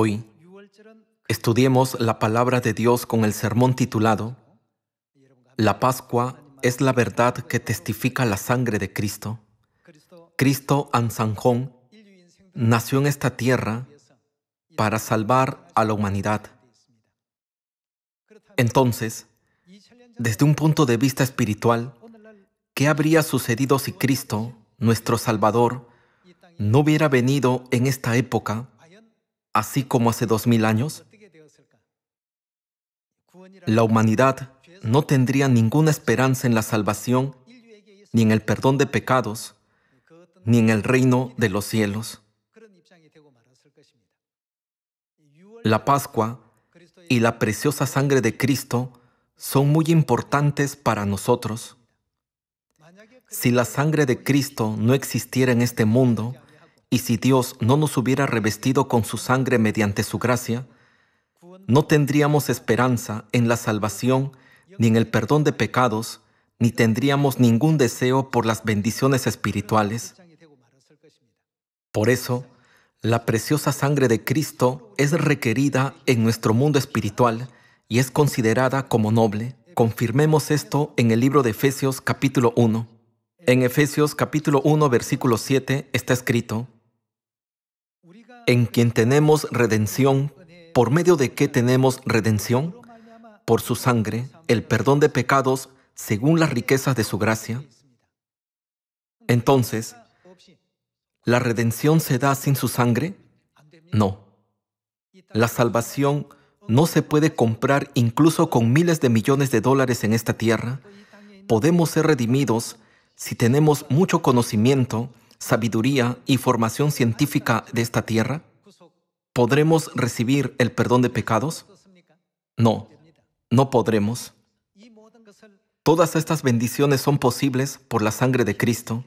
Hoy estudiemos la palabra de Dios con el sermón titulado La Pascua es la verdad que testifica la sangre de Cristo. Cristo Ansanjón nació en esta tierra para salvar a la humanidad. Entonces, desde un punto de vista espiritual, ¿qué habría sucedido si Cristo, nuestro Salvador, no hubiera venido en esta época, así como hace 2000 años? La humanidad no tendría ninguna esperanza en la salvación, ni en el perdón de pecados, ni en el reino de los cielos. La Pascua y la preciosa sangre de Cristo son muy importantes para nosotros. Si la sangre de Cristo no existiera en este mundo, y si Dios no nos hubiera revestido con su sangre mediante su gracia, no tendríamos esperanza en la salvación, ni en el perdón de pecados, ni tendríamos ningún deseo por las bendiciones espirituales. Por eso, la preciosa sangre de Cristo es requerida en nuestro mundo espiritual y es considerada como noble. Confirmemos esto en el libro de Efesios capítulo 1. En Efesios capítulo 1, versículo 7 está escrito: en quien tenemos redención. ¿Por medio de qué tenemos redención? Por su sangre, el perdón de pecados según las riquezas de su gracia. Entonces, ¿la redención se da sin su sangre? No. La salvación no se puede comprar incluso con miles de millones de dólares en esta tierra. Podemos ser redimidos si tenemos mucho conocimiento, sabiduría y formación científica de esta tierra. ¿Podremos recibir el perdón de pecados? No, no podremos. Todas estas bendiciones son posibles por la sangre de Cristo.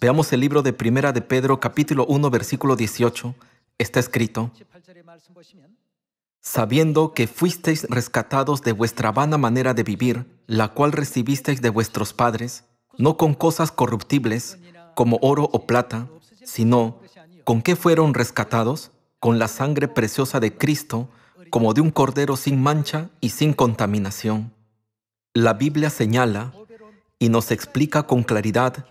Veamos el libro de Primera de Pedro, capítulo 1, versículo 18. Está escrito: sabiendo que fuisteis rescatados de vuestra vana manera de vivir, la cual recibisteis de vuestros padres, no con cosas corruptibles, como oro o plata, sino, ¿con qué fueron rescatados? Con la sangre preciosa de Cristo, como de un cordero sin mancha y sin contaminación. La Biblia señala y nos explica con claridad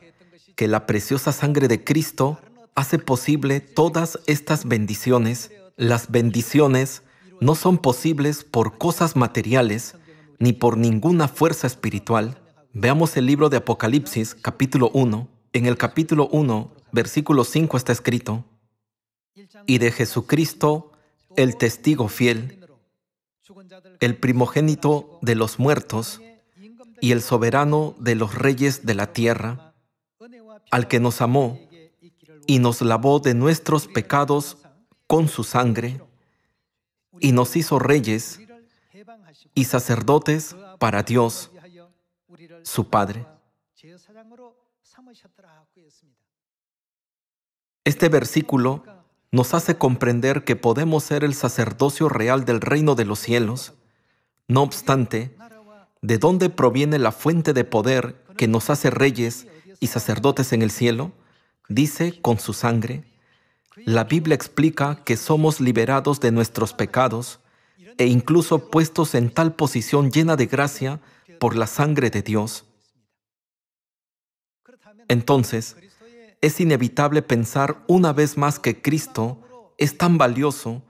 que la preciosa sangre de Cristo hace posible todas estas bendiciones. Las bendiciones no son posibles por cosas materiales ni por ninguna fuerza espiritual. Veamos el libro de Apocalipsis, capítulo 1. En el capítulo 1, versículo 5 está escrito: y de Jesucristo, el testigo fiel, el primogénito de los muertos y el soberano de los reyes de la tierra, al que nos amó y nos lavó de nuestros pecados con su sangre, y nos hizo reyes y sacerdotes para Dios, su Padre. Este versículo nos hace comprender que podemos ser el sacerdocio real del reino de los cielos. No obstante, ¿de dónde proviene la fuente de poder que nos hace reyes y sacerdotes en el cielo? Dice, con su sangre. La Biblia explica que somos liberados de nuestros pecados e incluso puestos en tal posición llena de gracia por la sangre de Dios. Entonces, es inevitable pensar una vez más que Cristo es tan valioso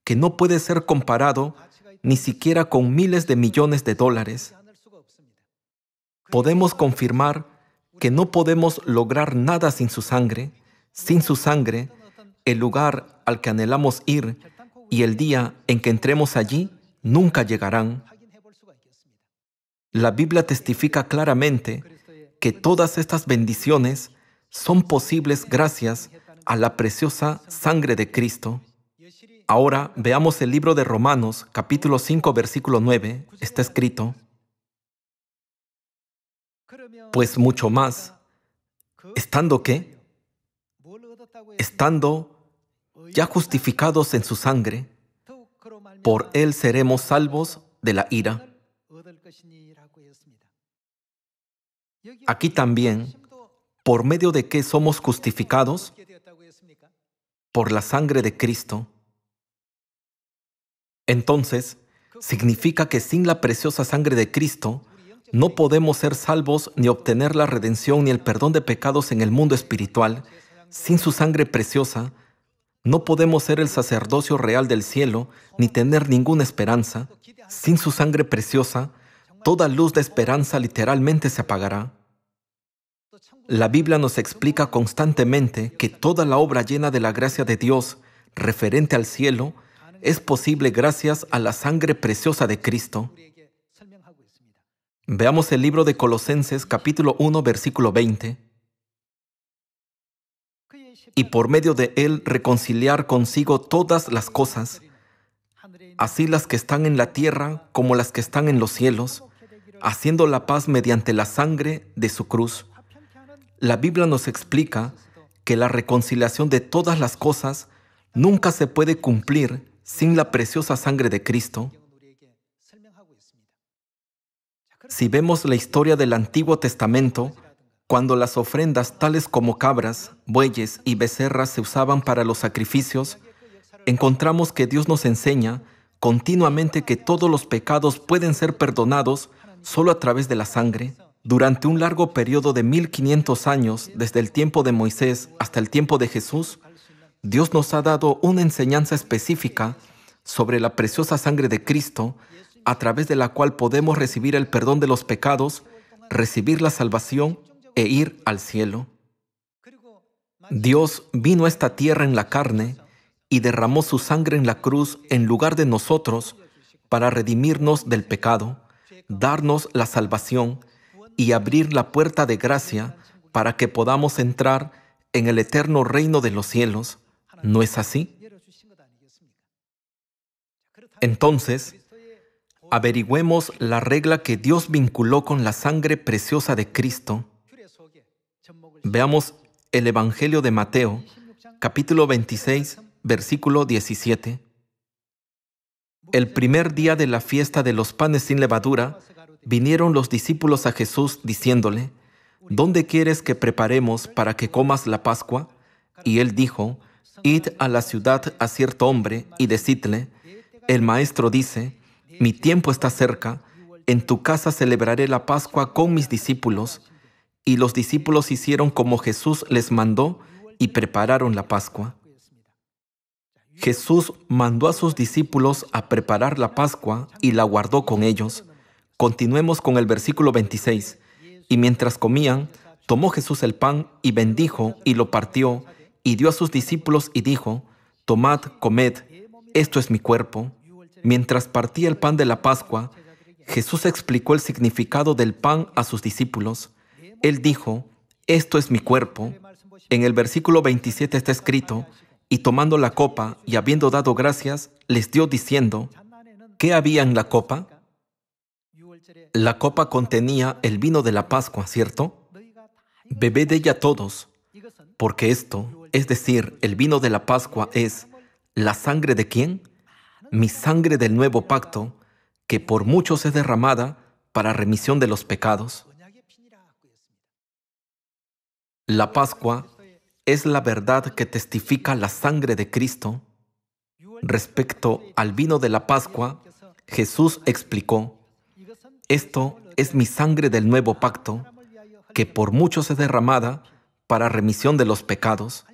que no puede ser comparado ni siquiera con miles de millones de dólares. Podemos confirmar que no podemos lograr nada sin su sangre. Sin su sangre, el lugar al que anhelamos ir y el día en que entremos allí nunca llegarán. La Biblia testifica claramente que todas estas bendiciones son posibles gracias a la preciosa sangre de Cristo. Ahora veamos el libro de Romanos, capítulo 5, versículo 9. Está escrito: pues mucho más, ¿estando qué? Estando ya justificados en su sangre, por él seremos salvos de la ira. Aquí también, ¿por medio de qué somos justificados? por la sangre de Cristo, entonces significa que sin la preciosa sangre de Cristo no podemos ser salvos ni obtener la redención ni el perdón de pecados en el mundo espiritual. Sin su sangre preciosa no podemos ser el sacerdocio real del cielo ni tener ninguna esperanza. Sin su sangre preciosa, toda luz de esperanza literalmente se apagará. La Biblia nos explica constantemente que toda la obra llena de la gracia de Dios referente al cielo es posible gracias a la sangre preciosa de Cristo. Veamos el libro de Colosenses capítulo 1 versículo 20. Y por medio de él reconciliar consigo todas las cosas, así las que están en la tierra como las que están en los cielos, haciendo la paz mediante la sangre de su cruz. La Biblia nos explica que la reconciliación de todas las cosas nunca se puede cumplir sin la preciosa sangre de Cristo. Si vemos la historia del Antiguo Testamento, cuando las ofrendas tales como cabras, bueyes y becerras se usaban para los sacrificios, encontramos que Dios nos enseña continuamente que todos los pecados pueden ser perdonados solo a través de la sangre. Durante un largo periodo de 1500 años, desde el tiempo de Moisés hasta el tiempo de Jesús, Dios nos ha dado una enseñanza específica sobre la preciosa sangre de Cristo, a través de la cual podemos recibir el perdón de los pecados, recibir la salvación e ir al cielo. Dios vino a esta tierra en la carne y derramó su sangre en la cruz en lugar de nosotros para redimirnos del pecado, darnos la salvación y abrir la puerta de gracia para que podamos entrar en el eterno reino de los cielos. ¿No es así? Entonces, averigüemos la regla que Dios vinculó con la sangre preciosa de Cristo. Veamos el Evangelio de Mateo, capítulo 26, versículo 17. El primer día de la fiesta de los panes sin levadura, vinieron los discípulos a Jesús diciéndole: ¿Dónde quieres que preparemos para que comas la Pascua? Y él dijo: Id a la ciudad a cierto hombre y decidle: el maestro dice, mi tiempo está cerca, en tu casa celebraré la Pascua con mis discípulos. Y los discípulos hicieron como Jesús les mandó y prepararon la Pascua. Jesús mandó a sus discípulos a preparar la Pascua y la guardó con ellos. Continuemos con el versículo 26. Y mientras comían, tomó Jesús el pan y bendijo y lo partió y dio a sus discípulos y dijo: Tomad, comed, esto es mi cuerpo. Mientras partía el pan de la Pascua, Jesús explicó el significado del pan a sus discípulos. Él dijo: esto es mi cuerpo. En el versículo 27 está escrito: y tomando la copa y habiendo dado gracias, les dio diciendo: ¿qué había en la copa? La copa contenía el vino de la Pascua, ¿cierto? Bebed de ella todos, porque esto, es decir, el vino de la Pascua, es ¿la sangre de quién? Mi sangre del nuevo pacto, que por muchos es derramada para remisión de los pecados. La Pascua es la verdad que testifica la sangre de Cristo. Respecto al vino de la Pascua, Jesús explicó: esto es mi sangre del nuevo pacto, que por muchos es derramada para remisión de los pecados.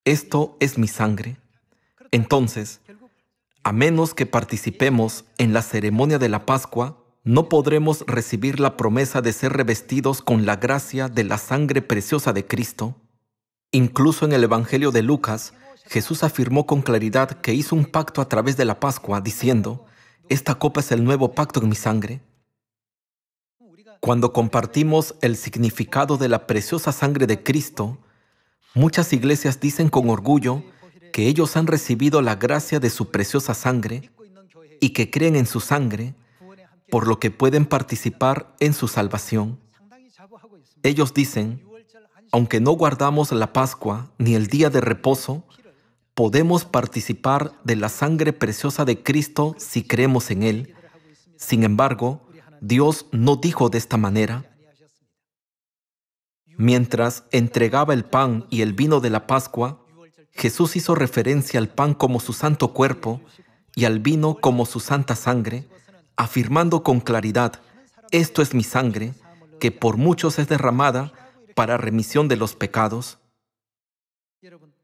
Esto es mi sangre. Entonces, a menos que participemos en la ceremonia de la Pascua, no podremos recibir la promesa de ser revestidos con la gracia de la sangre preciosa de Cristo. Incluso en el Evangelio de Lucas, Jesús afirmó con claridad que hizo un pacto a través de la Pascua, diciendo: esta copa es el nuevo pacto en mi sangre. Cuando compartimos el significado de la preciosa sangre de Cristo, muchas iglesias dicen con orgullo que ellos han recibido la gracia de su preciosa sangre y que creen en su sangre, por lo que pueden participar en su salvación. Ellos dicen: aunque no guardamos la Pascua ni el día de reposo, podemos participar de la sangre preciosa de Cristo si creemos en Él. Sin embargo, Dios no dijo de esta manera. Mientras entregaba el pan y el vino de la Pascua, Jesús hizo referencia al pan como su santo cuerpo y al vino como su santa sangre, afirmando con claridad: esto es mi sangre, que por muchos es derramada para remisión de los pecados.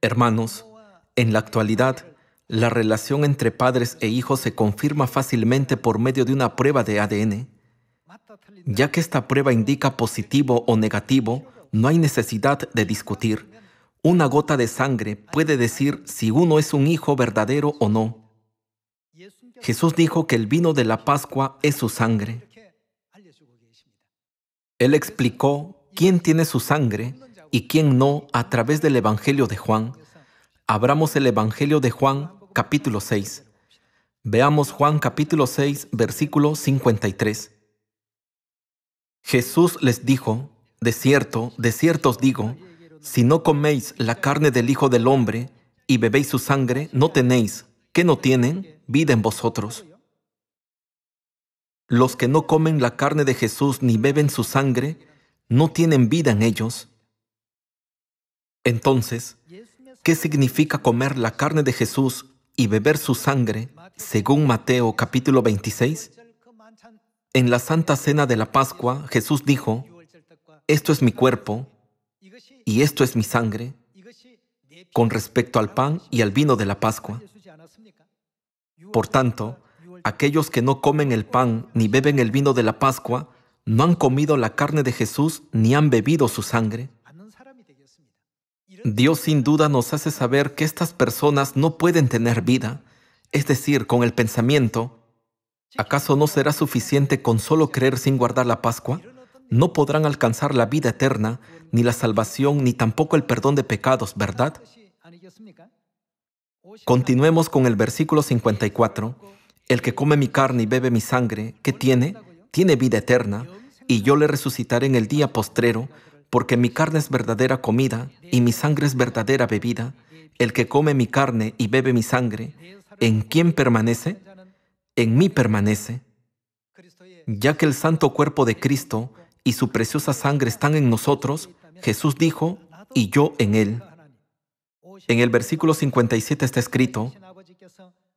Hermanos, en la actualidad, la relación entre padres e hijos se confirma fácilmente por medio de una prueba de ADN. Ya que esta prueba indica positivo o negativo, no hay necesidad de discutir. Una gota de sangre puede decir si uno es un hijo verdadero o no. Jesús dijo que el vino de la Pascua es su sangre. Él explicó quién tiene su sangre y quién no a través del Evangelio de Juan. Abramos el Evangelio de Juan, capítulo 6. Veamos Juan capítulo 6, versículo 53. Jesús les dijo: de cierto os digo, si no coméis la carne del Hijo del Hombre y bebéis su sangre, no tenéis, ¿qué no tienen? Vida en vosotros. Los que no comen la carne de Jesús ni beben su sangre, no tienen vida en ellos. Entonces, ¿qué significa comer la carne de Jesús y beber su sangre, según Mateo capítulo 26? En la Santa Cena de la Pascua, Jesús dijo: esto es mi cuerpo y esto es mi sangre, con respecto al pan y al vino de la Pascua. Por tanto, aquellos que no comen el pan ni beben el vino de la Pascua, no han comido la carne de Jesús ni han bebido su sangre. Dios sin duda nos hace saber que estas personas no pueden tener vida, es decir, con el pensamiento: ¿acaso no será suficiente con solo creer sin guardar la Pascua? No podrán alcanzar la vida eterna, ni la salvación, ni tampoco el perdón de pecados, ¿verdad? Continuemos con el versículo 54. El que come mi carne y bebe mi sangre, ¿qué tiene? Tiene vida eterna, y yo le resucitaré en el día postrero, porque mi carne es verdadera comida, y mi sangre es verdadera bebida. El que come mi carne y bebe mi sangre, ¿en quién permanece? En mí permanece. Ya que el santo cuerpo de Cristo y su preciosa sangre están en nosotros, Jesús dijo: y yo en él. En el versículo 57 está escrito: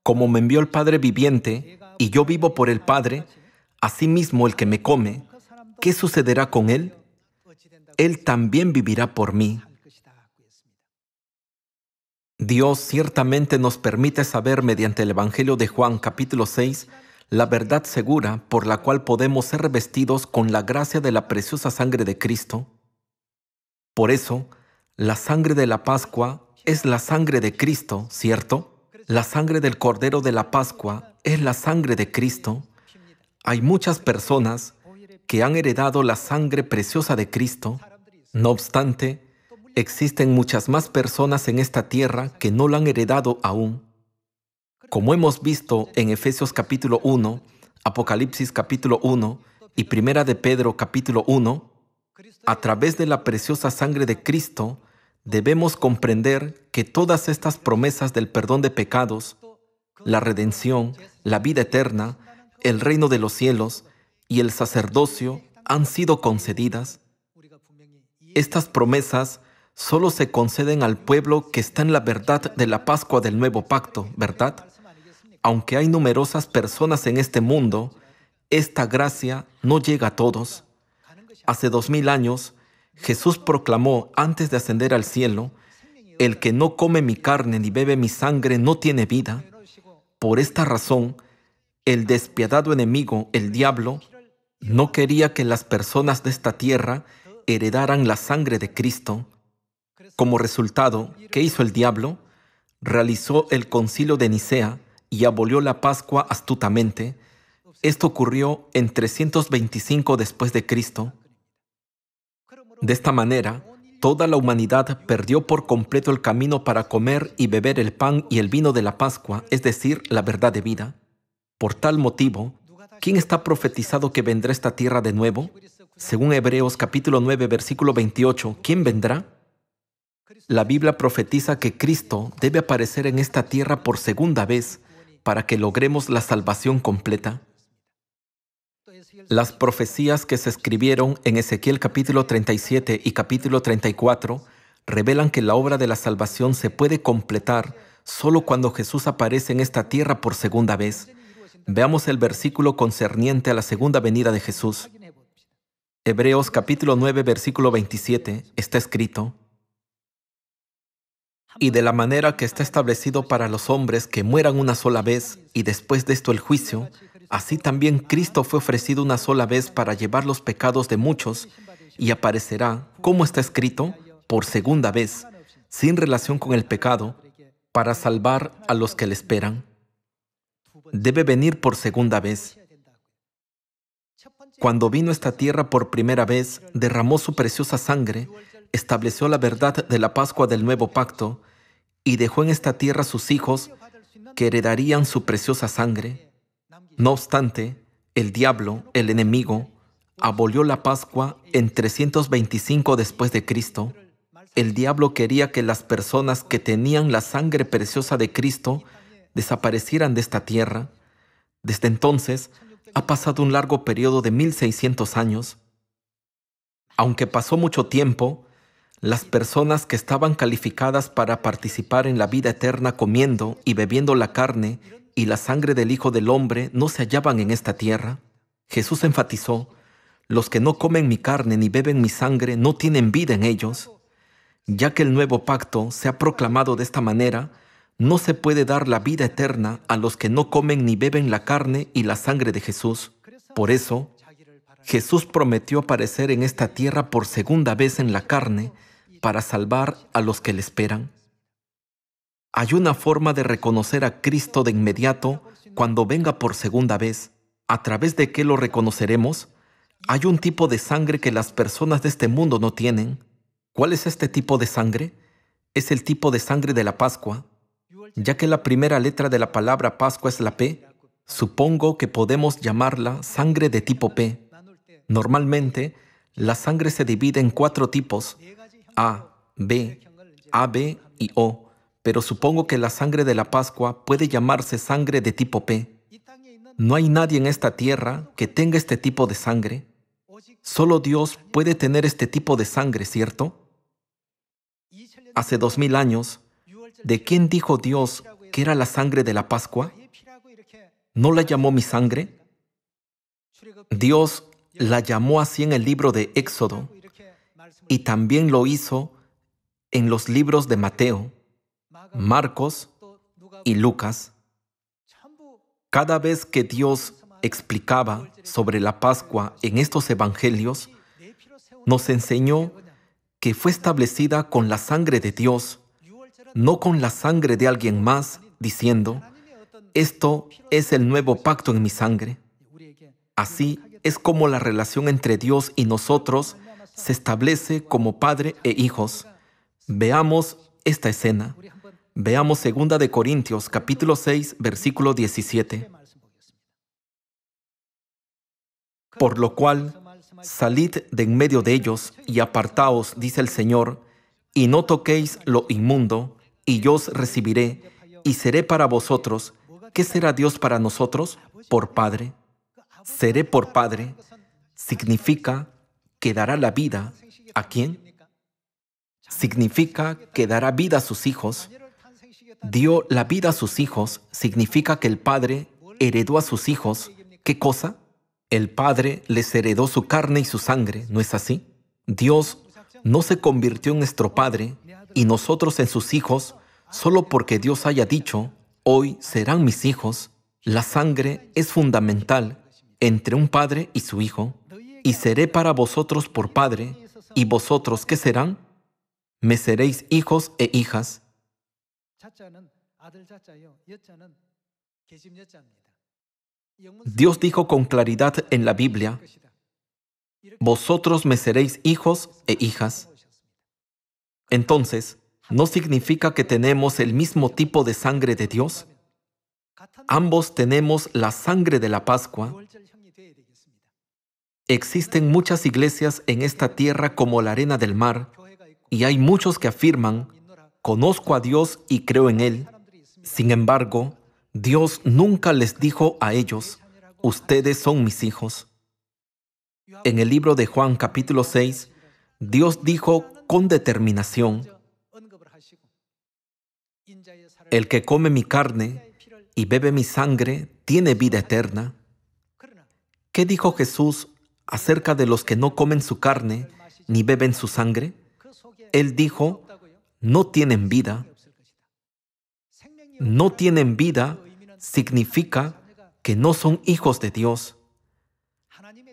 como me envió el Padre viviente, y yo vivo por el Padre, asimismo el que me come, ¿qué sucederá con él? Él también vivirá por mí. Dios ciertamente nos permite saber mediante el Evangelio de Juan capítulo 6 la verdad segura por la cual podemos ser revestidos con la gracia de la preciosa sangre de Cristo. Por eso, la sangre de la Pascua es la sangre de Cristo, ¿cierto? La sangre del Cordero de la Pascua es la sangre de Cristo. Hay muchas personas que han heredado la sangre preciosa de Cristo. No obstante, existen muchas más personas en esta tierra que no la han heredado aún. Como hemos visto en Efesios capítulo 1, Apocalipsis capítulo 1 y Primera de Pedro capítulo 1, a través de la preciosa sangre de Cristo, debemos comprender que todas estas promesas del perdón de pecados, la redención, la vida eterna, el reino de los cielos y el sacerdocio han sido concedidas. Estas promesas solo se conceden al pueblo que está en la verdad de la Pascua del Nuevo Pacto, ¿verdad? Aunque hay numerosas personas en este mundo, esta gracia no llega a todos. Hace 2000 años, Jesús proclamó antes de ascender al cielo: el que no come mi carne ni bebe mi sangre no tiene vida. Por esta razón, el despiadado enemigo, el diablo, no quería que las personas de esta tierra heredaran la sangre de Cristo. Como resultado, ¿qué hizo el diablo? Realizó el concilio de Nicea y abolió la Pascua astutamente. Esto ocurrió en 325 después de Cristo. De esta manera, toda la humanidad perdió por completo el camino para comer y beber el pan y el vino de la Pascua, es decir, la verdad de vida. Por tal motivo, ¿quién está profetizado que vendrá a esta tierra de nuevo? Según Hebreos capítulo 9, versículo 28, ¿quién vendrá? La Biblia profetiza que Cristo debe aparecer en esta tierra por segunda vez para que logremos la salvación completa. Las profecías que se escribieron en Ezequiel capítulo 37 y capítulo 34 revelan que la obra de la salvación se puede completar solo cuando Jesús aparece en esta tierra por segunda vez. Veamos el versículo concerniente a la segunda venida de Jesús. Hebreos capítulo 9, versículo 27, está escrito: y de la manera que está establecido para los hombres que mueran una sola vez y después de esto el juicio, así también Cristo fue ofrecido una sola vez para llevar los pecados de muchos y aparecerá, como está escrito, por segunda vez, sin relación con el pecado, para salvar a los que le esperan. Debe venir por segunda vez. Cuando vino a esta tierra por primera vez, derramó su preciosa sangre, estableció la verdad de la Pascua del Nuevo Pacto y dejó en esta tierra sus hijos que heredarían su preciosa sangre. No obstante, el diablo, el enemigo, abolió la Pascua en 325 después de Cristo. El diablo quería que las personas que tenían la sangre preciosa de Cristo desaparecieran de esta tierra. Desde entonces, ha pasado un largo periodo de 1600 años. Aunque pasó mucho tiempo, las personas que estaban calificadas para participar en la vida eterna comiendo y bebiendo la carne y la sangre del Hijo del Hombre no se hallaban en esta tierra. Jesús enfatizó: los que no comen mi carne ni beben mi sangre no tienen vida en ellos. Ya que el nuevo pacto se ha proclamado de esta manera, no se puede dar la vida eterna a los que no comen ni beben la carne y la sangre de Jesús. Por eso, Jesús prometió aparecer en esta tierra por segunda vez en la carne para salvar a los que le esperan. Hay una forma de reconocer a Cristo de inmediato cuando venga por segunda vez. ¿A través de qué lo reconoceremos? Hay un tipo de sangre que las personas de este mundo no tienen. ¿Cuál es este tipo de sangre? Es el tipo de sangre de la Pascua. Ya que la primera letra de la palabra Pascua es la P, supongo que podemos llamarla sangre de tipo P. Normalmente, la sangre se divide en 4 tipos: A, B, AB y O, pero supongo que la sangre de la Pascua puede llamarse sangre de tipo P. No hay nadie en esta tierra que tenga este tipo de sangre. Solo Dios puede tener este tipo de sangre, ¿cierto? Hace 2000 años, ¿de quién dijo Dios que era la sangre de la Pascua? ¿No la llamó mi sangre? Dios la llamó así en el libro de Éxodo y también lo hizo en los libros de Mateo, Marcos y Lucas. Cada vez que Dios explicaba sobre la Pascua en estos evangelios, nos enseñó que fue establecida con la sangre de Dios, no con la sangre de alguien más, diciendo: esto es el nuevo pacto en mi sangre. Así es como la relación entre Dios y nosotros se establece como padre e hijos. Veamos esta escena. Veamos 2 de Corintios, capítulo 6, versículo 17. Por lo cual, salid de en medio de ellos y apartaos, dice el Señor, y no toquéis lo inmundo, y yo os recibiré, y seré para vosotros. ¿Qué será Dios para nosotros? Por Padre. Seré por Padre significa que dará la vida. ¿A quién? Significa que dará vida a sus hijos. Dio la vida a sus hijos significa que el Padre heredó a sus hijos. ¿Qué cosa? El Padre les heredó su carne y su sangre, ¿no es así? Dios no se convirtió en nuestro Padre y nosotros en sus hijos solo porque Dios haya dicho: hoy serán mis hijos. La sangre es fundamental entre un padre y su hijo. Y seré para vosotros por Padre, y vosotros, ¿qué serán? Me seréis hijos e hijas. Dios dijo con claridad en la Biblia: vosotros me seréis hijos e hijas. Entonces, ¿no significa que tenemos el mismo tipo de sangre de Dios? Ambos tenemos la sangre de la Pascua. Existen muchas iglesias en esta tierra como la arena del mar, y hay muchos que afirman: conozco a Dios y creo en Él. Sin embargo, Dios nunca les dijo a ellos: ustedes son mis hijos. En el libro de Juan capítulo 6, Dios dijo con determinación: El que come mi carne y bebe mi sangre tiene vida eterna. ¿Qué dijo Jesús acerca de los que no comen su carne ni beben su sangre? Él dijo, no tienen vida. No tienen vida significa que no son hijos de Dios.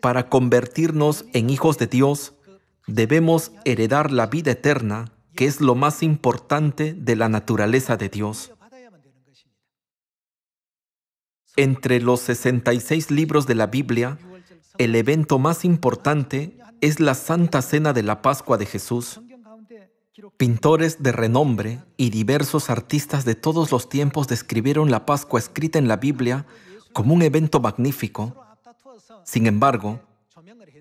Para convertirnos en hijos de Dios, debemos heredar la vida eterna, que es lo más importante de la naturaleza de Dios. Entre los 66 libros de la Biblia, el evento más importante es la Santa Cena de la Pascua de Jesús. Pintores de renombre y diversos artistas de todos los tiempos describieron la Pascua escrita en la Biblia como un evento magnífico. Sin embargo,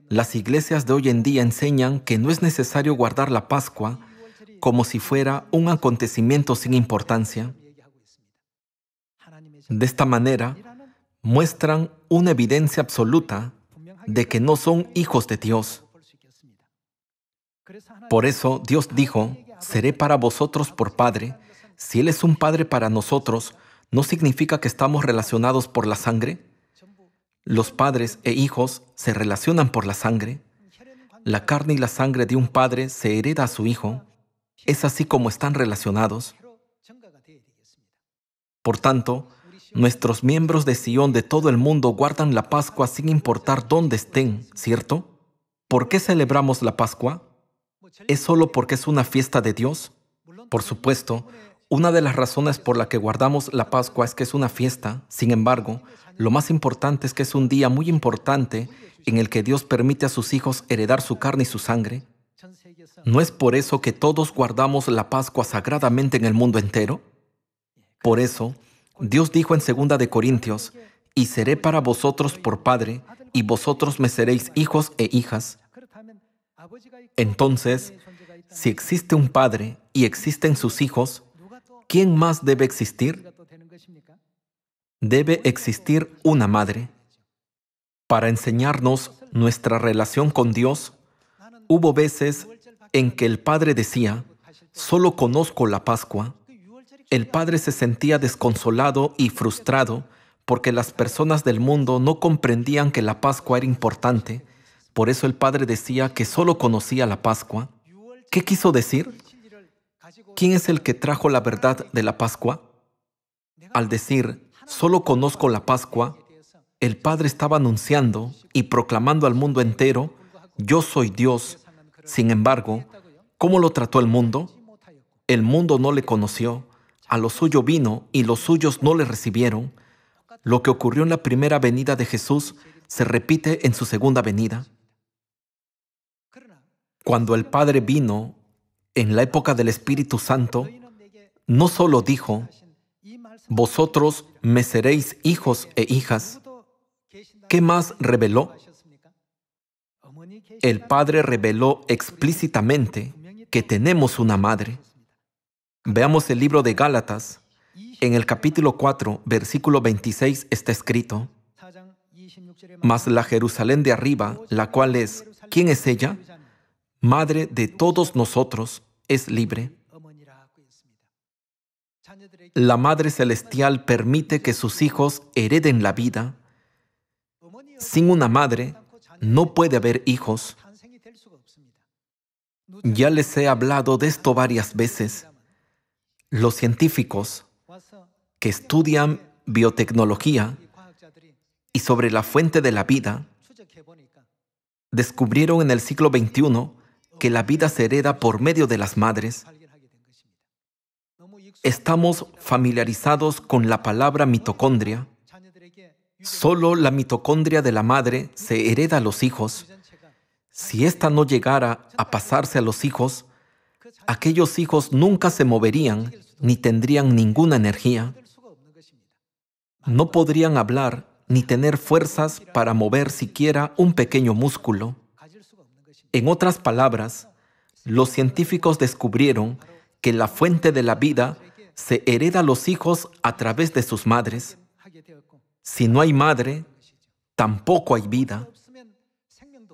las iglesias de hoy en día enseñan que no es necesario guardar la Pascua como si fuera un acontecimiento sin importancia. De esta manera, muestran una evidencia absoluta de que no son hijos de Dios. Por eso Dios dijo, seré para vosotros por Padre. Si Él es un Padre para nosotros, ¿no significa que estamos relacionados por la sangre? Los padres e hijos se relacionan por la sangre. La carne y la sangre de un padre se hereda a su hijo. Es así como están relacionados. Por tanto, nuestros miembros de Sion de todo el mundo guardan la Pascua sin importar dónde estén, ¿cierto? ¿Por qué celebramos la Pascua? ¿Es solo porque es una fiesta de Dios? Por supuesto, una de las razones por la que guardamos la Pascua es que es una fiesta. Sin embargo, lo más importante es que es un día muy importante en el que Dios permite a sus hijos heredar su carne y su sangre. ¿No es por eso que todos guardamos la Pascua sagradamente en el mundo entero? Por eso, Dios dijo en 2 de Corintios, «Y seré para vosotros por Padre, y vosotros me seréis hijos e hijas». Entonces, si existe un Padre y existen sus hijos, ¿quién más debe existir? Debe existir una madre. Para enseñarnos nuestra relación con Dios, hubo veces en que el Padre decía, «Solo conozco la Pascua». El Padre se sentía desconsolado y frustrado porque las personas del mundo no comprendían que la Pascua era importante. Por eso el Padre decía que solo conocía la Pascua. ¿Qué quiso decir? ¿Quién es el que trajo la verdad de la Pascua? Al decir, solo conozco la Pascua, el Padre estaba anunciando y proclamando al mundo entero, yo soy Dios. Sin embargo, ¿cómo lo trató el mundo? El mundo no le conoció, a lo suyo vino y los suyos no le recibieron. Lo que ocurrió en la primera venida de Jesús se repite en su segunda venida. Cuando el Padre vino, en la época del Espíritu Santo, no solo dijo, «Vosotros me seréis hijos e hijas». ¿Qué más reveló? El Padre reveló explícitamente que tenemos una madre. Veamos el libro de Gálatas. En el capítulo 4, versículo 26 está escrito, «Mas la Jerusalén de arriba, la cual es, ¿quién es ella? Madre de todos nosotros, es libre». La Madre Celestial permite que sus hijos hereden la vida. Sin una madre, no puede haber hijos. Ya les he hablado de esto varias veces. Los científicos que estudian biotecnología y sobre la fuente de la vida descubrieron en el siglo XXI que la vida se hereda por medio de las madres. Estamos familiarizados con la palabra mitocondria. Solo la mitocondria de la madre se hereda a los hijos. Si ésta no llegara a pasarse a los hijos, aquellos hijos nunca se moverían ni tendrían ninguna energía. No podrían hablar ni tener fuerzas para mover siquiera un pequeño músculo. En otras palabras, los científicos descubrieron que la fuente de la vida se hereda a los hijos a través de sus madres. Si no hay madre, tampoco hay vida.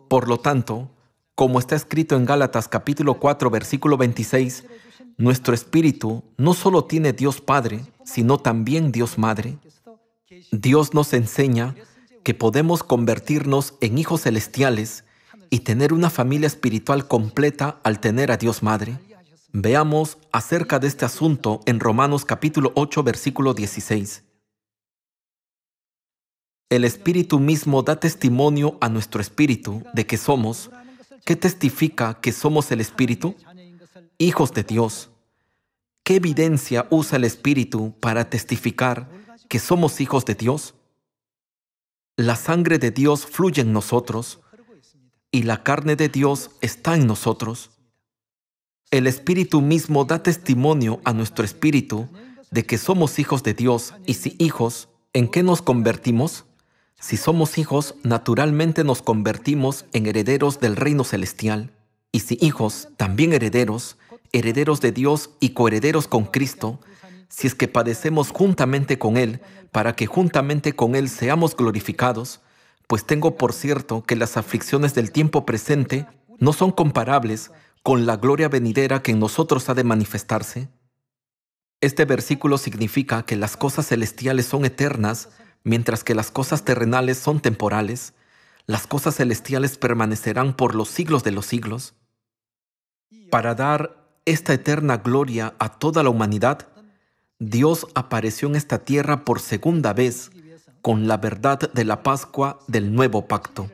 Por lo tanto, Como está escrito en Gálatas capítulo 4, versículo 26, nuestro espíritu no solo tiene Dios Padre, sino también Dios Madre. Dios nos enseña que podemos convertirnos en hijos celestiales y tener una familia espiritual completa al tener a Dios Madre. Veamos acerca de este asunto en Romanos capítulo 8, versículo 16. El Espíritu mismo da testimonio a nuestro espíritu de que somos. ¿Qué testifica que somos el Espíritu? Hijos de Dios. ¿Qué evidencia usa el Espíritu para testificar que somos hijos de Dios? La sangre de Dios fluye en nosotros y la carne de Dios está en nosotros. El Espíritu mismo da testimonio a nuestro espíritu de que somos hijos de Dios, y si hijos, ¿en qué nos convertimos? Si somos hijos, naturalmente nos convertimos en herederos del reino celestial. Y si hijos, también herederos, herederos de Dios y coherederos con Cristo, si es que padecemos juntamente con Él, para que juntamente con Él seamos glorificados, pues tengo por cierto que las aflicciones del tiempo presente no son comparables con la gloria venidera que en nosotros ha de manifestarse. Este versículo significa que las cosas celestiales son eternas, mientras que las cosas terrenales son temporales. Las cosas celestiales permanecerán por los siglos de los siglos. Para dar esta eterna gloria a toda la humanidad, Dios apareció en esta tierra por segunda vez con la verdad de la Pascua del nuevo pacto.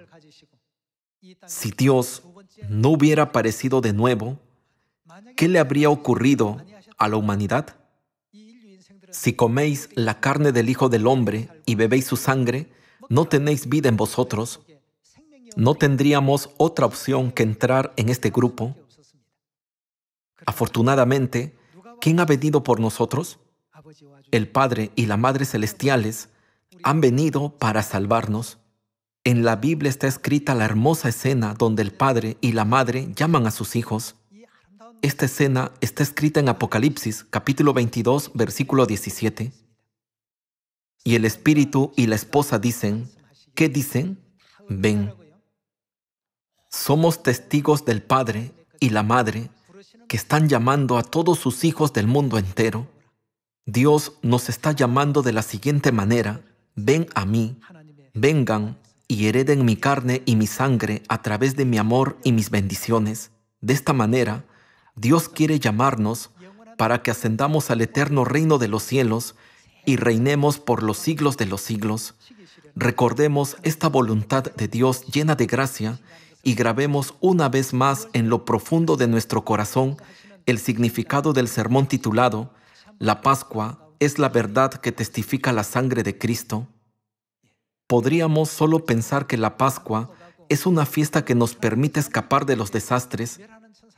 Si Dios no hubiera aparecido de nuevo, ¿qué le habría ocurrido a la humanidad? Si coméis la carne del Hijo del Hombre y bebéis su sangre, no tenéis vida en vosotros. No tendríamos otra opción que entrar en este grupo. Afortunadamente, ¿quién ha venido por nosotros? El Padre y la Madre celestiales han venido para salvarnos. En la Biblia está escrita la hermosa escena donde el Padre y la Madre llaman a sus hijos. Esta escena está escrita en Apocalipsis, capítulo 22, versículo 17. Y el Espíritu y la esposa dicen, ¿qué dicen? Ven. Somos testigos del Padre y la Madre que están llamando a todos sus hijos del mundo entero. Dios nos está llamando de la siguiente manera: ven a mí, vengan y hereden mi carne y mi sangre a través de mi amor y mis bendiciones. De esta manera, Dios quiere llamarnos para que ascendamos al eterno reino de los cielos y reinemos por los siglos de los siglos. Recordemos esta voluntad de Dios llena de gracia y grabemos una vez más en lo profundo de nuestro corazón el significado del sermón titulado La Pascua es la verdad que testifica la sangre de Cristo. Podríamos solo pensar que la Pascua es una fiesta que nos permite escapar de los desastres.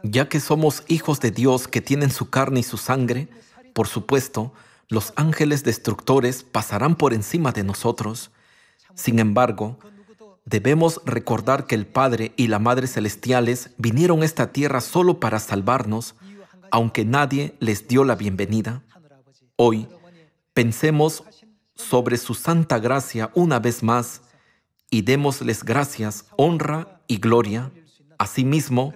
Ya que somos hijos de Dios que tienen su carne y su sangre, por supuesto, los ángeles destructores pasarán por encima de nosotros. Sin embargo, debemos recordar que el Padre y la Madre celestiales vinieron a esta tierra solo para salvarnos, aunque nadie les dio la bienvenida. Hoy, pensemos sobre su santa gracia una vez más y démosles gracias, honra y gloria. Asimismo,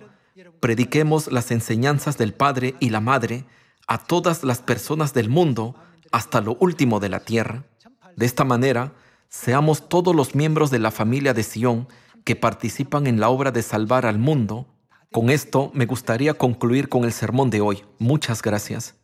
prediquemos las enseñanzas del Padre y la Madre a todas las personas del mundo hasta lo último de la tierra. De esta manera, seamos todos los miembros de la familia de Sion que participan en la obra de salvar al mundo. Con esto me gustaría concluir con el sermón de hoy. Muchas gracias.